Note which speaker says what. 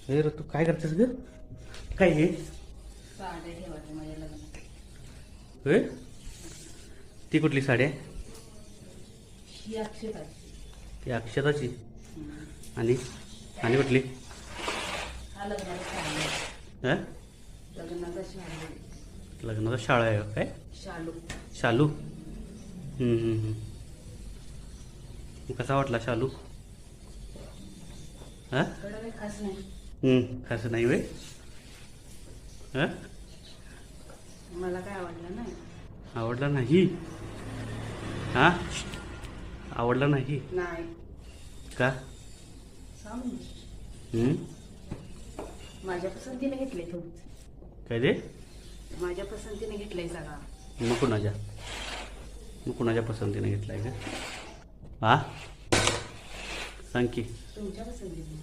Speaker 1: हे रे, तू काय करतेस ग? काय हे?
Speaker 2: साड्या ठेवायच्या माझ्या लग्नात.
Speaker 1: होय? ती कुठली साडी आहे?
Speaker 2: ही अक्षता आहे.
Speaker 1: ती अक्षताची. आणि आणि कुठली?
Speaker 2: हा लग्नाचा साडी आहे.
Speaker 1: हा?
Speaker 2: लग्नाचा शालू आहे.
Speaker 1: लग्नाचा शाळा आहे काय?
Speaker 2: शालू.
Speaker 1: शालू. कसा वाटला शालू? हा?
Speaker 2: एवढं काही खास नाही.
Speaker 1: कसं नाही वे? हा?
Speaker 2: मला काय आवडलं नाही.
Speaker 1: आवडला नाही? हा? आवडला नाही
Speaker 2: नाही
Speaker 1: का?
Speaker 2: सांग. माझ्या पसंतीने घेतलंय तू.
Speaker 1: काय रे?
Speaker 2: माझ्या पसंतीने घेतलंय सगळा.
Speaker 1: मग कुणाच्या पसंतीने घेतलाय का? हा? सांग की.
Speaker 2: तुमच्या पसंतीने.